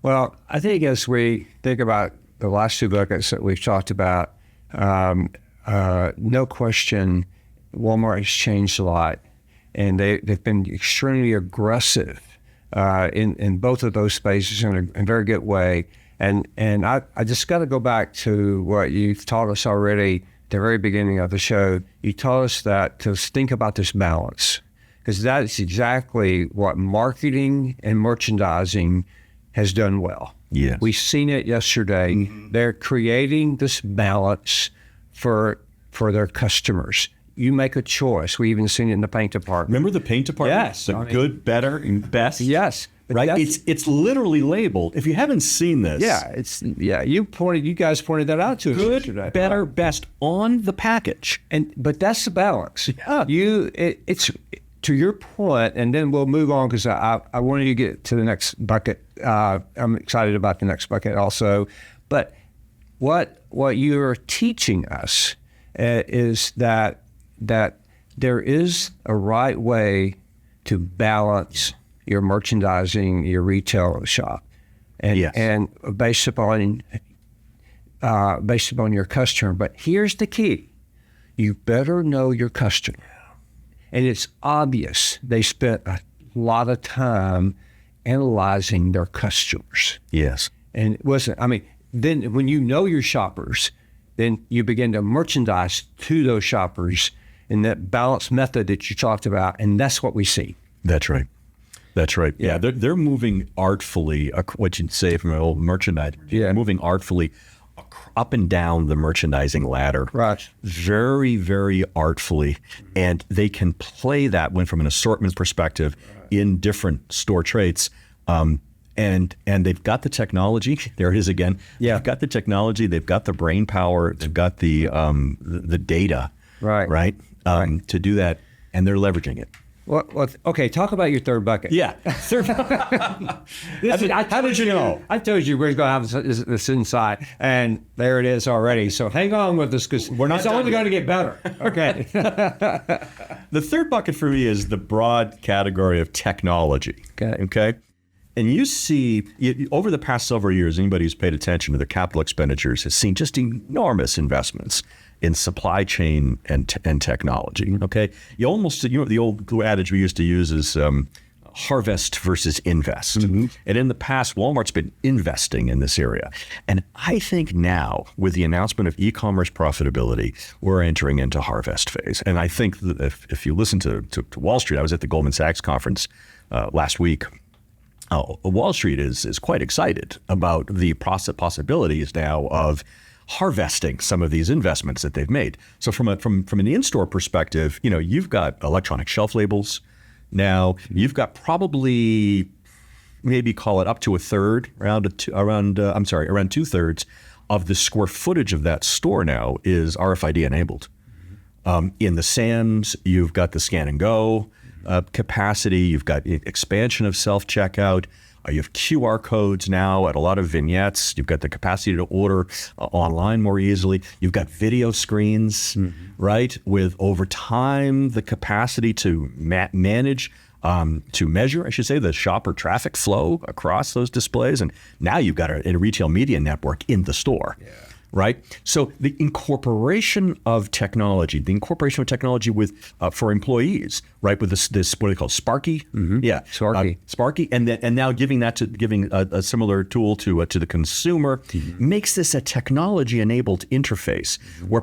Well, I think as we think about the last two buckets that we've talked about, no question, Walmart has changed a lot, and they've been extremely aggressive in both of those spaces in a very good way. And I just got to go back to what you've taught us already at the very beginning of the show. You taught us that to think about this balance, because that's exactly what marketing and merchandising has done well. Yes. We've seen it yesterday. Mm-hmm. They're creating this balance for their customers. You make a choice. We even seen it in the paint department. Remember the paint department? Yes. The good, better, and best? Yes. Right? It's literally labeled. If you haven't seen this. Yeah, you guys pointed that out to us yesterday. Good, better, best on the package. But that's the balance. Yeah. It's to your point, and then we'll move on, because I wanted to get to the next bucket. I'm excited about the next bucket also. But what you're teaching us is that there is a right way to balance your merchandising, your retail shop, and yes. and based upon your customer. But here's the key: you better know your customer. And it's obvious they spent a lot of time analyzing their customers. Yes. And it wasn't, then when you know your shoppers, then you begin to merchandise to those shoppers in that balanced method that you talked about. And that's what we see. That's right. That's right. Yeah. They're moving artfully, what you'd say from an old merchandise. Yeah. Moving artfully up and down the merchandising ladder. Right. Very, very artfully. And they can play that one from an assortment perspective in different store traits. And they've got the technology. There it is again. Yeah. They've got the technology. They've got the brain power. They've got the data. Right. To do that. And they're leveraging it. Well, okay, talk about your third bucket. Yeah. How did you know? I told you we're going to have this inside, and there it is already. So hang on with us, because it's only going to get better. Okay. The third bucket for me is the broad category of technology. Okay. And you see, over the past several years, anybody who's paid attention to the capital expenditures has seen just enormous investments in supply chain and technology. Okay, the old adage we used to use is harvest versus invest. Mm-hmm. And in the past, Walmart's been investing in this area. And I think now, with the announcement of e-commerce profitability, we're entering into harvest phase. And I think that if you listen to Wall Street, I was at the Goldman Sachs conference last week. Wall Street is quite excited about the possibilities now of harvesting some of these investments that they've made. So from an in-store perspective, you've got electronic shelf labels now. You've got probably, maybe call it up to a third, around 2/3 of the square footage of that store now is RFID enabled. In the Sam's, you've got the scan and go capacity. You've got expansion of self-checkout. You have QR codes now at a lot of vignettes. You've got the capacity to order online more easily. You've got video screens, right? With over time, the capacity to manage, to measure, I should say, the shopper traffic flow across those displays. And now you've got a retail media network in the store. Yeah. Right? So the incorporation of technology with for employees, right? With this what do they call Sparky? Mm-hmm. Yeah, Sparky, and now giving a similar tool to the consumer makes this a technology-enabled interface where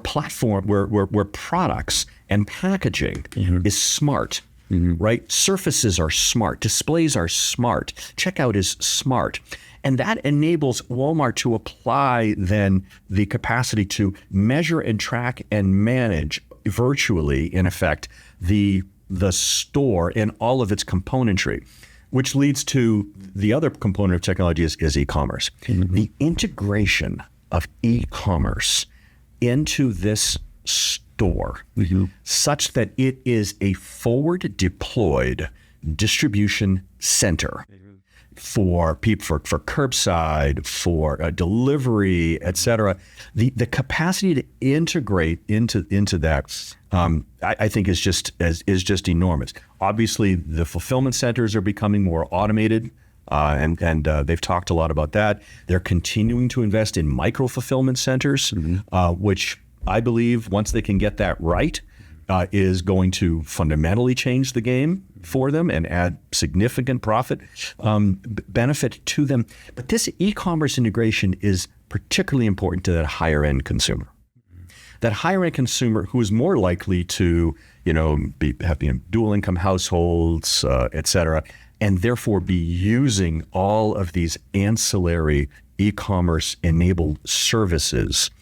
where products and packaging is smart. Right? Surfaces are smart. Displays are smart. Checkout is smart. And that enables Walmart to apply then the capacity to measure and track and manage virtually, in effect, the store and all of its componentry, which leads to the other component of technology is e-commerce. The integration of e-commerce into this store such that it is a forward deployed distribution center for people, for curbside, for delivery, et cetera. The capacity to integrate into that, I think is just enormous. Obviously, the fulfillment centers are becoming more automated. and they've talked a lot about that. They're continuing to invest in micro-fulfillment centers, which I believe once they can get that right, is going to fundamentally change the game for them and add significant profit benefit to them. But this e-commerce integration is particularly important to that higher end consumer. That higher end consumer who is more likely to, have dual income households, et cetera, and therefore be using all of these ancillary e-commerce enabled services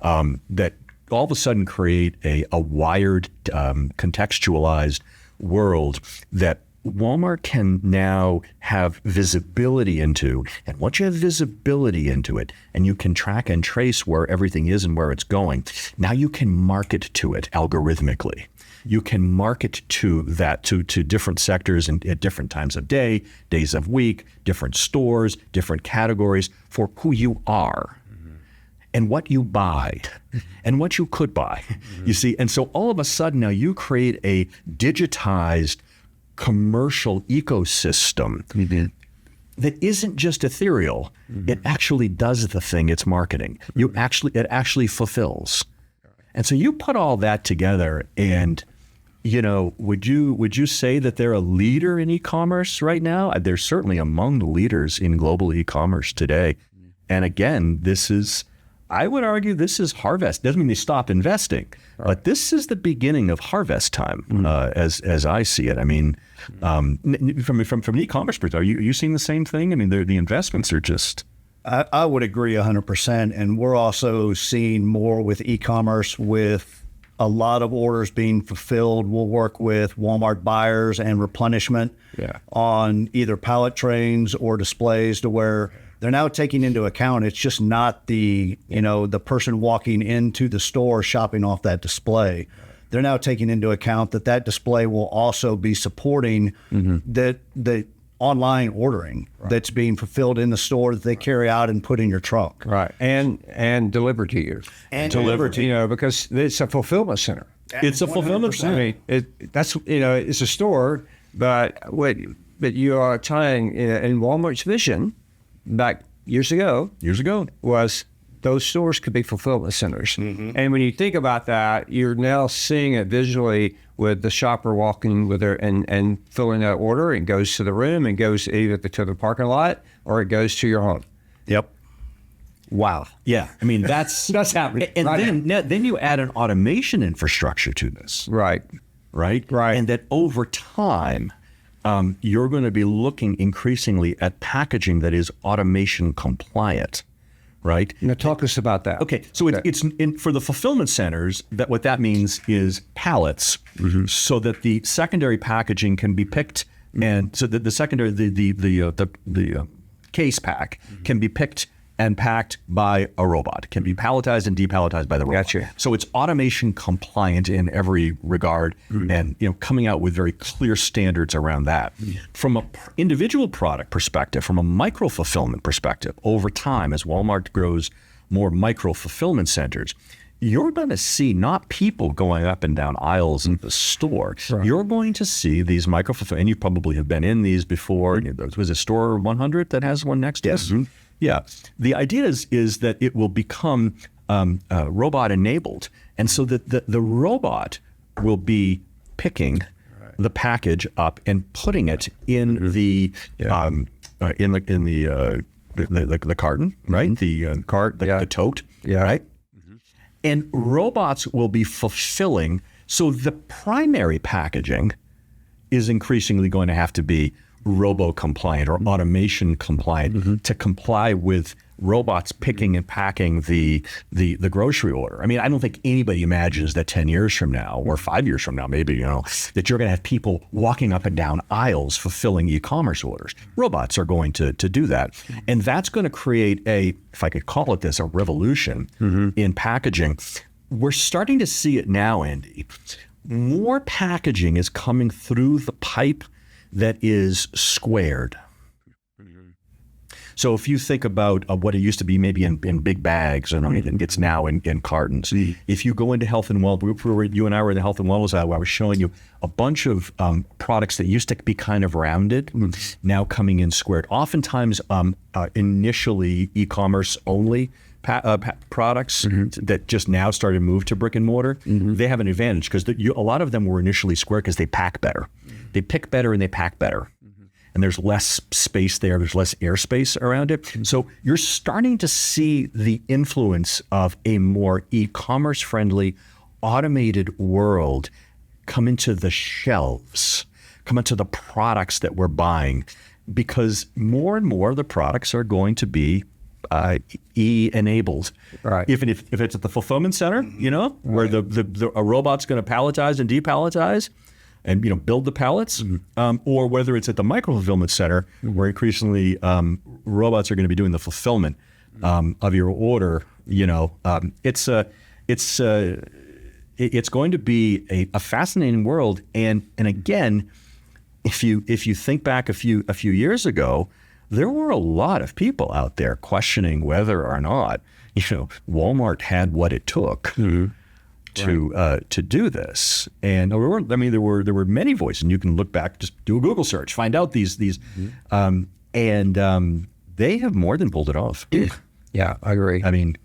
that all of a sudden create a wired, contextualized world that Walmart can now have visibility into. And once you have visibility into it and you can track and trace where everything is and where it's going, now you can market to it algorithmically. You can market to that to different sectors and at different times of day, days of week, different stores, different categories for who you are. And what you buy and what you could buy, you see. And so all of a sudden now you create a digitized commercial ecosystem that isn't just ethereal. It actually does the thing it's marketing. It actually fulfills. And so you put all that together and, would you say that they're a leader in e-commerce right now? They're certainly among the leaders in global e-commerce today. And again, I would argue this is harvest. Doesn't mean they stop investing, but this is the beginning of harvest time, as I see it. I mean, from an e-commerce perspective, are you seeing the same thing? I mean, the investments are just. I would agree 100%, and we're also seeing more with e-commerce with a lot of orders being fulfilled. We'll work with Walmart buyers and replenishment on either pallet trains or displays to where they're now taking into account, it's just not the person walking into the store shopping off that display. They're now taking into account that display will also be supporting the online ordering that's being fulfilled in the store that they carry out and put in your trunk. Right. And delivered to you. And delivered to you. Because it's a fulfillment center. It's a fulfillment center. I mean, it's a store, but you are tying in Walmart's vision back years ago was those stores could be fulfillment centers. And when you think about that, you're now seeing it visually with the shopper walking with her and filling that order and goes to the room and goes either to the parking lot or it goes to your home. Yep. Wow. Yeah. I mean, that's happening. And then you add an automation infrastructure to this. Right. And that over time, you're going to be looking increasingly at packaging that is automation compliant, right? Now talk to us about that. Okay, so it's for the fulfillment centers, that what that means is pallets, so that the secondary packaging can be picked, and so that the secondary the case pack can be picked and packed by a robot. It can be palletized and depalletized by the robot. Gotcha. So it's automation compliant in every regard, and coming out with very clear standards around that. From an individual product perspective, from a micro fulfillment perspective, over time as Walmart grows more micro fulfillment centers, you're going to see not people going up and down aisles in the store. Right. You're going to see these micro fulfillment, and you probably have been in these before. Was it Store 100 that has one next to it? Yeah. The idea is that it will become robot enabled. And so that the robot will be picking the package up and putting it in the carton, right? The cart, the tote, right? And robots will be fulfilling. So the primary packaging is increasingly going to have to be robo-compliant or automation compliant to comply with robots picking and packing the grocery order. I mean, I don't think anybody imagines that 10 years from now or 5 years from now, maybe, that you're going to have people walking up and down aisles fulfilling e-commerce orders. Robots are going to do that. And that's going to create if I could call it this, a revolution in packaging. We're starting to see it now, Andy. More packaging is coming through the pipe that is squared. So if you think about what it used to be maybe in big bags and it's now in cartons. If you go into health and wellness, you and I were in the health and wellness aisle, I was showing you a bunch of products that used to be kind of rounded, now coming in squared. Oftentimes, initially e-commerce only products that just now started to move to brick and mortar, they have an advantage because a lot of them were initially square because they pack better. They pick better and they pack better. And there's less space there. There's less airspace around it. So you're starting to see the influence of a more e-commerce friendly, automated world come into the shelves, come into the products that we're buying, because more and more of the products are going to be e-enabled. Right. If it's at the fulfillment center, where a robot's going to palletize and depalletize and build the pallets, or whether it's at the microfulfillment center, where increasingly robots are going to be doing the fulfillment of your order. It's going to be a fascinating world. And again, if you think back a few years ago, there were a lot of people out there questioning whether or not Walmart had what it took to do this. And there were many voices, and you can look back, just do a Google search, find out these, and they have more than pulled it off. Yeah, I agree. I mean,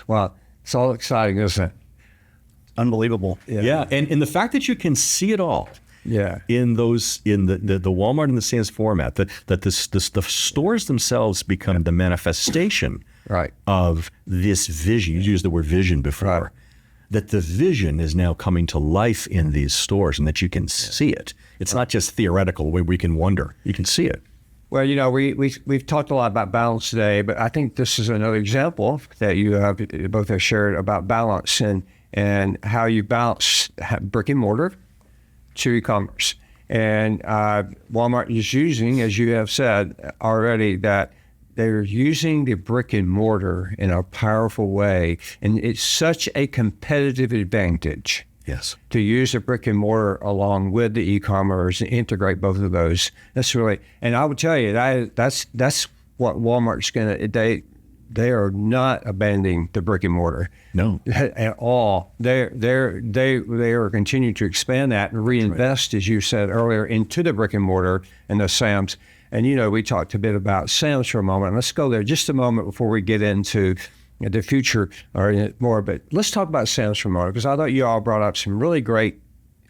well, it's all exciting, isn't it? Unbelievable. Yeah, and the fact that you can see it all. Yeah. In the Walmart and the Sam's format, that the stores themselves become the manifestation of this vision. You used the word vision before. Right. That the vision is now coming to life in these stores, and that you can see it. It's not just theoretical where we can wonder. You can see it. Well, we've talked a lot about balance today, but I think this is another example that you both have shared about balance and how you balance brick and mortar to e-commerce. And Walmart is using, as you have said already, that they're using the brick and mortar in a powerful way. And it's such a competitive advantage to use the brick and mortar along with the e-commerce and integrate both of those. That's really, and I would tell you that's what Walmart's going to, they are not abandoning the brick and mortar. No, at all. They are continuing to expand that and reinvest, as you said earlier, into the brick and mortar and the Sam's. And we talked a bit about Sam's for a moment. Let's go there just a moment before we get into the future or more. But let's talk about Sam's for a moment, because I thought you all brought up some really great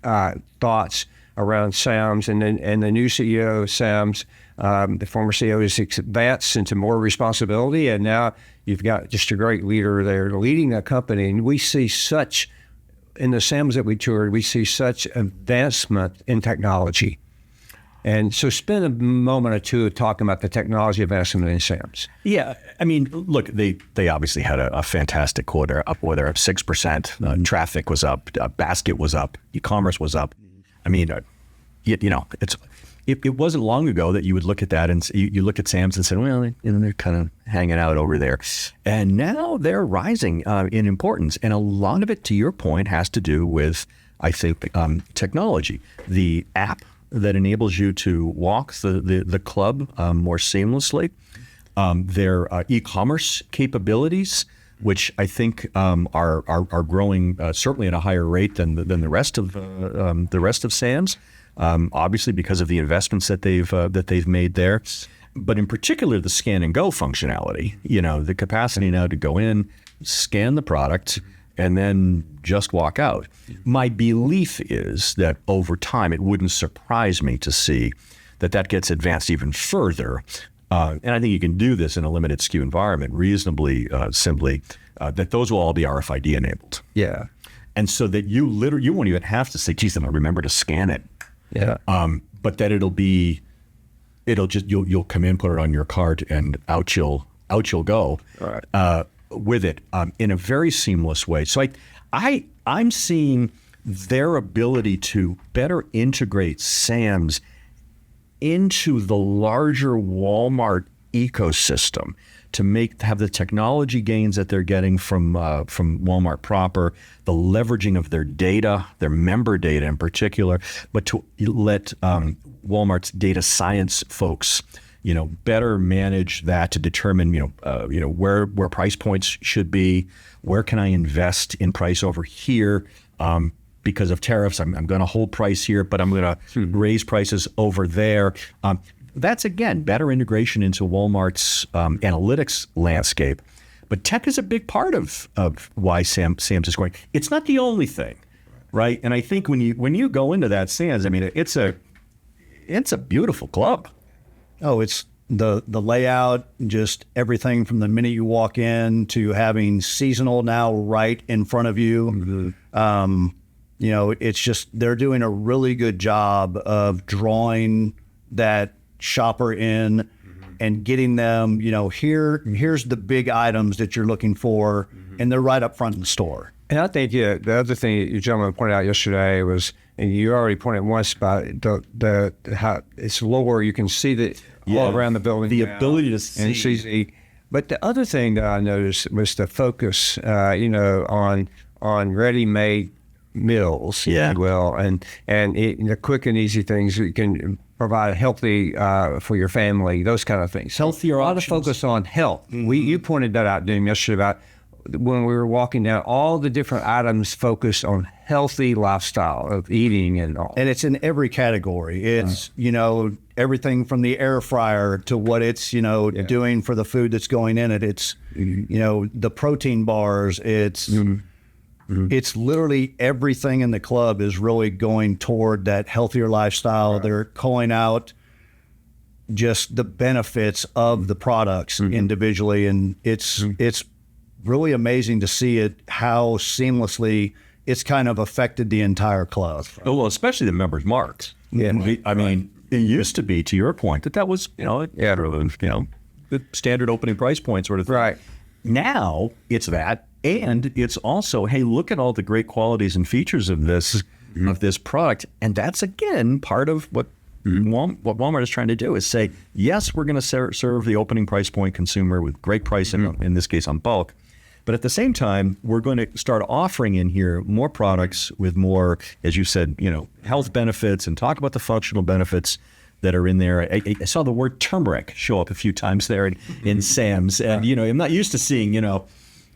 thoughts around Sam's and the new CEO of Sam's. The former CEO has advanced into more responsibility, and now you've got just a great leader there leading that company. And we see such, in the Sam's that we toured, we see such advancement in technology. And so spend a moment or two talking about the technology advancement in Sam's. Yeah, I mean, look, they obviously had a fantastic quarter, up 6%. Traffic was up, basket was up, e-commerce was up. I mean, it wasn't long ago that you would look at that and you look at Sam's and say, well, they're kind of hanging out over there. And now they're rising in importance. And a lot of it, to your point, has to do with, I think, technology. The app that enables you to walk the club more seamlessly. Their e-commerce capabilities, which I think are growing certainly at a higher rate than the rest of Sam's. Obviously, because of the investments that they've made there, but in particular the scan and go functionality. The capacity now to go in, scan the product, and then just walk out. My belief is that over time, it wouldn't surprise me to see that gets advanced even further. And I think you can do this in a limited SKU environment reasonably simply, that those will all be RFID enabled. Yeah. And so that you won't even have to say, geez, I'm gonna remember to scan it. Yeah. But that you'll come in, put it on your cart, and out you'll go. All right. With it in a very seamless way. So I'm seeing their ability to better integrate Sam's into the larger Walmart ecosystem to have the technology gains that they're getting from Walmart proper, the leveraging of their data, their member data in particular, but to let Walmart's data science folks better manage that to determine, where price points should be. Where can I invest in price over here? Because of tariffs, I'm going to hold price here, but I'm going to raise prices over there. That's, again, better integration into Walmart's analytics landscape. But tech is a big part of why Sam's is growing. It's not the only thing, right? And I think when you go into that Sam's, I mean, it's a beautiful club. Oh, it's the layout, just everything from the minute you walk in to having seasonal now right in front of you. It's just they're doing a really good job of drawing that shopper in and getting them, here's the big items that you're looking for, and they're right up front in the store. And I think, the other thing you gentlemen pointed out yesterday was, and you already pointed once about the how it's lower, you can see that all around the building. The ability to see. And it's easy. But the other thing that I noticed was the focus, on ready-made meals, if you will, and the quick and easy things that you can provide healthy for your family, those kind of things. Healthier options. A lot of focus on health. You pointed that out to him yesterday about when we were walking down, all the different items focused on healthy lifestyle of eating and all. And it's in every category. It's, everything from the air fryer to what it's, doing for the food that's going in it. It's, the protein bars. It's it's literally everything in the club is really going toward that healthier lifestyle. Right. They're calling out just the benefits of the products individually. And it's really amazing to see it, how seamlessly it's kind of affected the entire club. Well, especially the members' marks. Yeah. I mean, it used to be, to your point, that was, the standard opening price point sort of thing. Right. Now it's that, and it's also, hey, look at all the great qualities and features of this product. And that's, again, part of what Walmart is trying to do is say, yes, we're going to serve the opening price point consumer with great pricing, in this case on bulk. But at the same time, we're going to start offering in here more products with more, as you said, health benefits, and talk about the functional benefits that are in there. I saw the word turmeric show up a few times there in Sam's. And, I'm not used to seeing,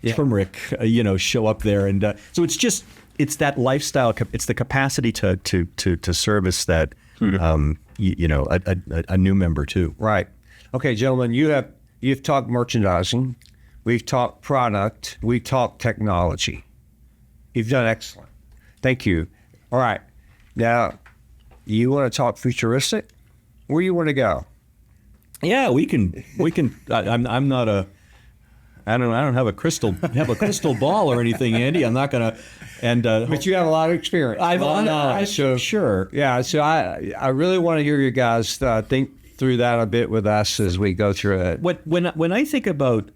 turmeric, show up there. And so it's that lifestyle, it's the capacity to service that, a new member too. Right. Okay, gentlemen, you've talked merchandising. We've talked product. We've talked technology. You've done excellent. Thank you. All right. Now, you want to talk futuristic? Where you want to go? Yeah, we can. I'm not a. I don't have a crystal ball or anything, Andy. I'm not gonna. But you have a lot of experience. Sure. Yeah. So I really want to hear you guys think through that a bit with us as we go through it. When I think about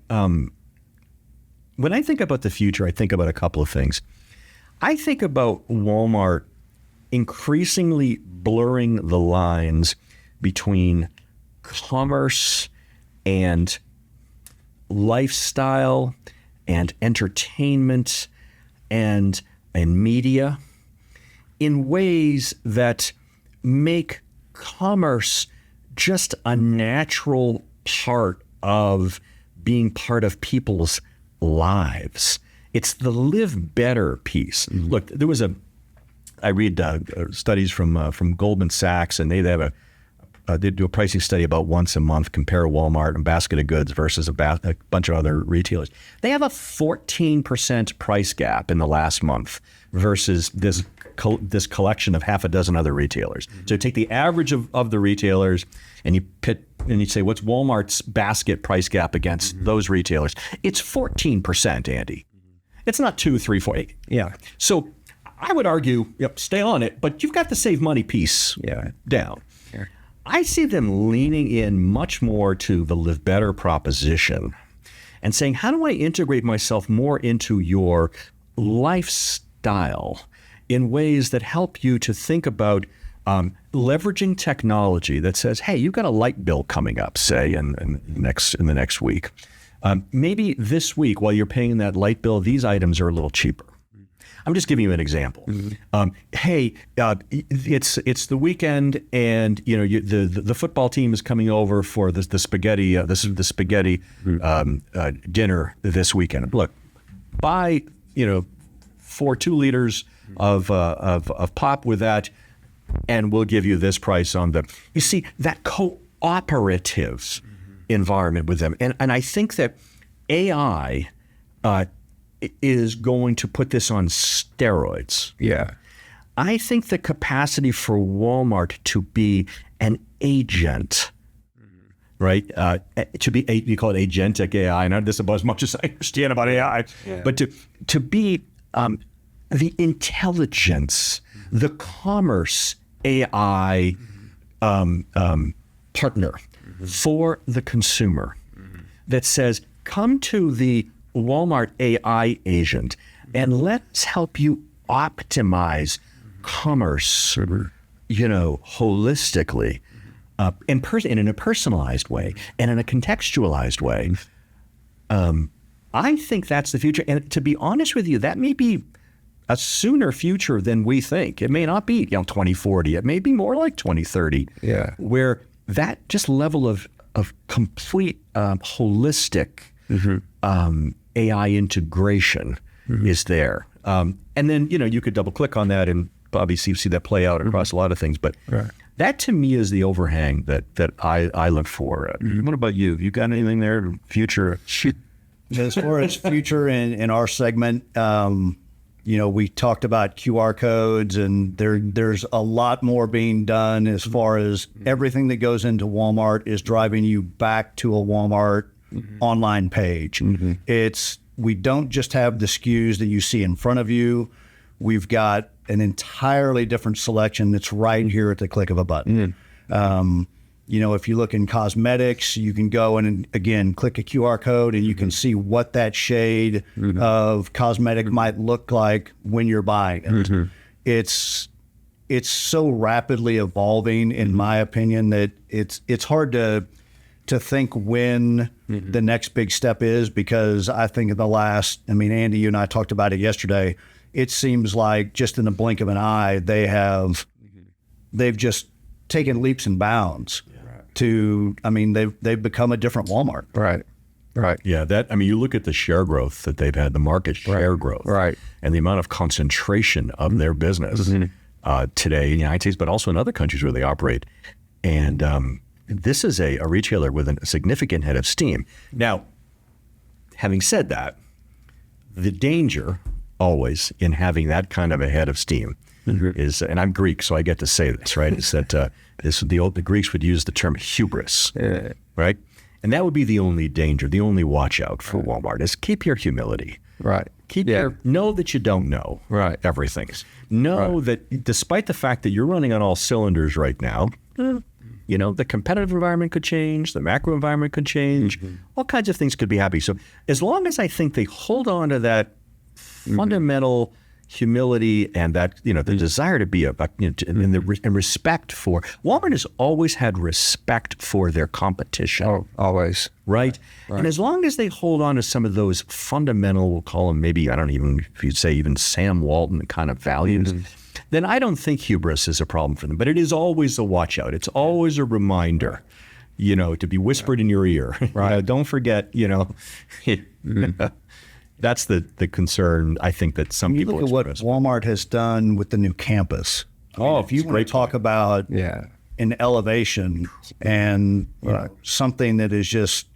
the future, I think about a couple of things. I think about Walmart increasingly blurring the lines between commerce and lifestyle and entertainment and media in ways that make commerce just a natural part of being part of people's lives. It's the live better piece. Look, I read studies from Goldman Sachs, and they have they do a pricing study about once a month, compare Walmart and basket of goods versus a bunch of other retailers. They have a 14% price gap in the last month versus this collection of half a dozen other retailers. So take the average of the retailers and you say, what's Walmart's basket price gap against those retailers? It's 14%, Andy. It's not 2, 3, 4, 8. Yeah. So I would argue, stay on it, but you've got the save money piece down. Yeah. I see them leaning in much more to the live better proposition and saying, how do I integrate myself more into your lifestyle in ways that help you to think about leveraging technology that says, hey, you've got a light bill coming up, say, in the next week. Maybe this week, while you're paying that light bill, these items are a little cheaper. I'm just giving you an example. Hey, it's the weekend, and the football team is coming over for the spaghetti. This is the spaghetti dinner this weekend. Look, buy 2 liters of pop with that, and we'll give you this price on them. You see, that cooperative environment with them. And I think that AI is going to put this on steroids. Yeah. I think the capacity for Walmart to be an agent, right? To be, you call it agentic AI, and this is about as much as I understand about AI, but to be the intelligence, the commerce AI partner for the consumer that says, come to the Walmart AI agent and let's help you optimize commerce, holistically, in a personalized way and in a contextualized way. I think that's the future. And to be honest with you, that may be a sooner future than we think. It may not be 2040. It may be more like 2030. Yeah. Where that just level of complete holistic AI integration is there. And then, you could double click on that and obviously see that play out across a lot of things. But that to me is the overhang that I look for. What about you? You got anything there? Future? As far as future in our segment, we talked about QR codes, and there's a lot more being done as far as everything that goes into Walmart is driving you back to a Walmart online page. We don't just have the SKUs that you see in front of you. We've got an entirely different selection that's right here at the click of a button. If you look in cosmetics, you can go and again click a QR code and you can see what that shade of cosmetic might look like when you're buying it. It's so rapidly evolving, in my opinion, that it's hard to think when the next big step is, because I think in the last, Andy, you and I talked about it yesterday. It seems like just in the blink of an eye, they've just taken leaps and bounds. They've become a different Walmart. Right. Yeah, you look at the share growth that they've had, the market share growth, and the amount of concentration of their business today in the United States, but also in other countries where they operate. And this is a retailer with a significant head of steam. Now, having said that, the danger always in having that kind of a head of steam is, and I'm Greek, so I get to say this, right? Is that the Greeks would use the term hubris, right? And that would be the only danger, the only watch out for Walmart is keep your humility. Right. Know that you don't know everything. Know that despite the fact that you're running on all cylinders right now, the competitive environment could change, the macro environment could change, all kinds of things could be happening. So as long as I think they hold on to that fundamental humility and that, the desire to be and respect for, Walmart has always had respect for their competition. Oh, always. Right? And as long as they hold on to some of those fundamental, we'll call them maybe, I don't even, if you'd say even Sam Walton kind of values, then I don't think hubris is a problem for them. But it is always a watch out. It's always a reminder, to be whispered in your ear. Don't forget, that's the concern, I think, that some people look at what Walmart has done with the new campus. If you want to talk about an elevation and something that is just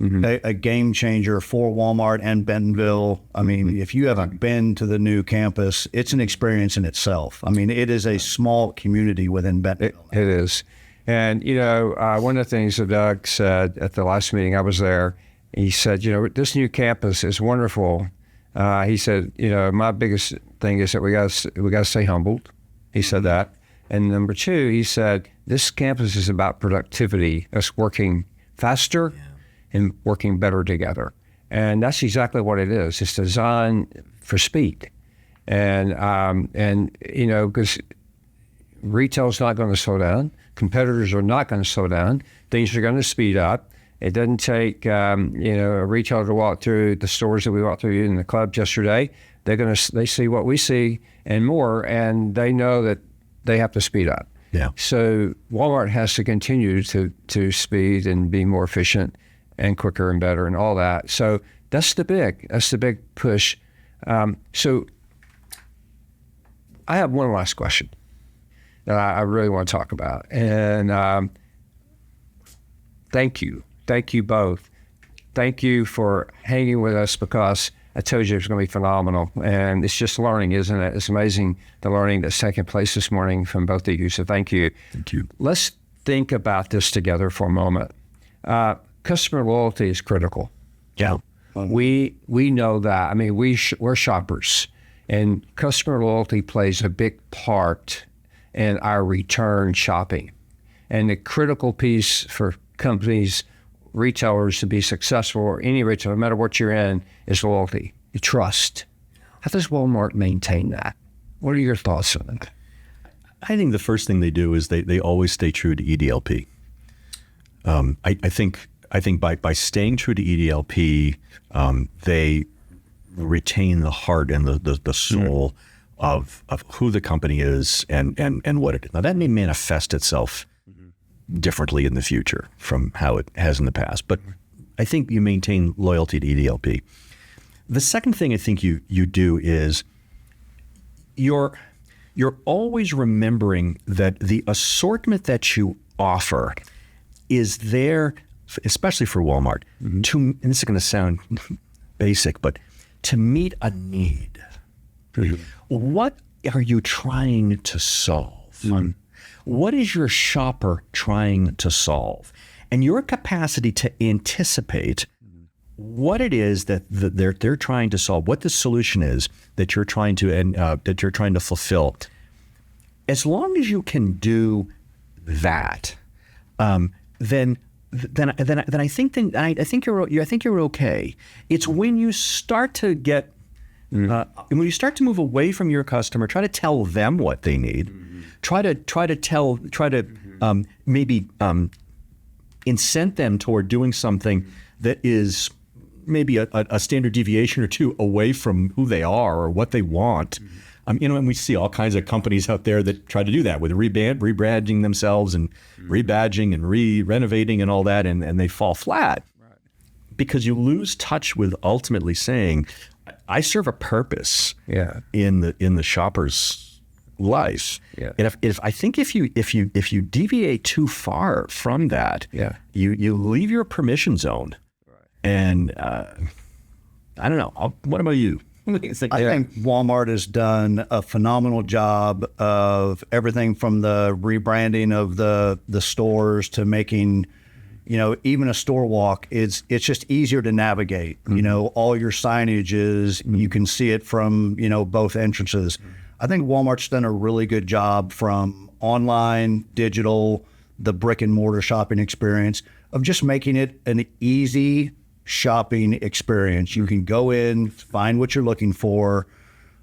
a game changer for Walmart and Bentonville. If you haven't been to the new campus, it's an experience in itself. It is a small community within Bentonville. It is. And, one of the things that Doug said at the last meeting I was there, he said, this new campus is wonderful. He said, my biggest thing is that we got to stay humbled. He said that. And number two, he said, this campus is about productivity, us working faster and working better together. And that's exactly what it is. It's designed for speed. And because retail's not going to slow down. Competitors are not going to slow down. Things are going to speed up. It doesn't take a retailer to walk through the stores that we walked through in the club yesterday. They see what we see and more, and they know that they have to speed up. Yeah. So Walmart has to continue to speed and be more efficient and quicker and better and all that. So that's the big push. So I have one last question that I really want to talk about. And thank you both. Thank you for hanging with us, because I told you it was going to be phenomenal. And it's just learning, isn't it? It's amazing the learning that's taking place this morning from both of you. So thank you. Thank you. Let's think about this together for a moment. Customer loyalty is critical. Yeah. We know that. I mean, we're shoppers, and customer loyalty plays a big part in our return shopping. And the critical piece for companies, retailers to be successful, or any retailer, no matter what you're in, is loyalty, trust. How does Walmart maintain that? What are your thoughts on that? I think the first thing they do is they always stay true to EDLP. I think by staying true to EDLP, they retain the heart and the soul of who the company is and what it is. Now, that may manifest itself differently in the future from how it has in the past, but I think you maintain loyalty to EDLP. The second thing I think you do is you're always remembering that the assortment that you offer is there, especially for Walmart, and this is going to sound basic, but to meet a need. What are you trying to solve? What is your shopper trying to solve? And your capacity to anticipate what it is that they're trying to solve, what the solution is that you're trying to fulfill. As long as you can do that, then I think you're okay. It's when you start to get when you start to move away from your customer, try to tell them what they need. Try to maybe incent them toward doing something that is maybe a standard deviation or two away from who they are or what they want. And we see all kinds of companies out there that try to do that with rebranding themselves and rebadging and renovating and all that, and they fall flat because you lose touch with ultimately saying, I serve a purpose in the shopper's life. Yeah. And if you deviate too far from that, you leave your permission zone. Right. And I don't know. What about you? I think Walmart has done a phenomenal job of everything from the rebranding of the stores to making, even a store walk, it's just easier to navigate. All your signage is, you can see it from, both entrances. I think Walmart's done a really good job from online, digital, the brick and mortar shopping experience of just making it an easy shopping experience. You can go in, find what you're looking for.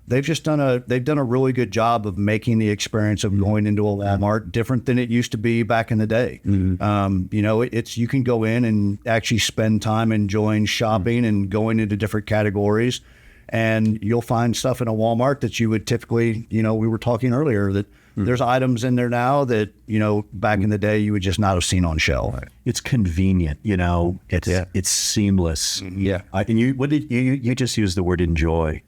They've done a really good job of making the experience of going into a Walmart different than it used to be back in the day. You can go in and actually spend time enjoying shopping and going into different categories, and you'll find stuff in a Walmart that you would typically, we were talking earlier that there's items in there now that, back in the day you would just not have seen on shelf. Right. It's convenient, it's seamless. And you just used the word enjoy.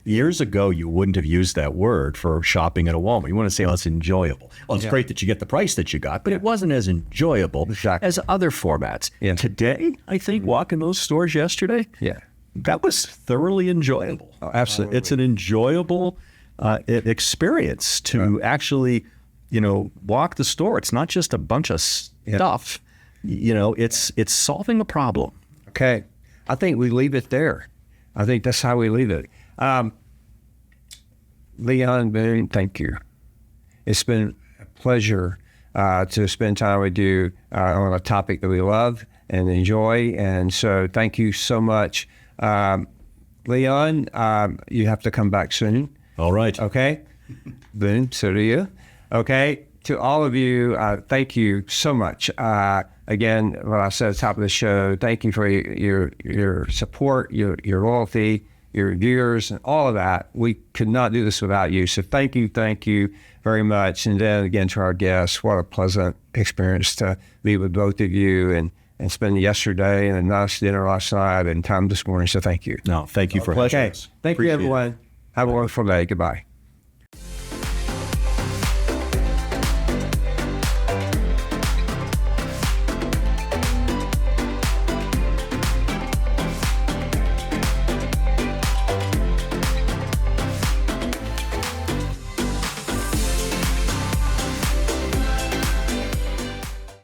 Years ago, you wouldn't have used that word for shopping at a Walmart. You want to say, it's enjoyable. Well, it's great that you get the price that you got, but it wasn't as enjoyable as other formats. Yeah. Today, I think walking those stores yesterday, that was thoroughly enjoyable. Oh, absolutely. It's an enjoyable experience to actually, walk the store. It's not just a bunch of stuff. It's solving a problem. Okay. I think we leave it there. I think that's how we leave it. Leon, Boone, thank you. It's been a pleasure to spend time with you on a topic that we love and enjoy. And so thank you so much. Leon, you have to come back soon. All right. Okay. Boone, so do you. Okay. to all of you, thank you so much. Again, what I said at the top of the show, thank you for your support, your loyalty, your viewers, and all of that. We could not do this without you. So thank you very much. And then again, to our guests, what a pleasant experience to be with both of you and spend yesterday and a nice dinner last night and time this morning. So thank you. No, thank you for pleasure. Okay. Thank you, everyone. Have a wonderful day. Goodbye.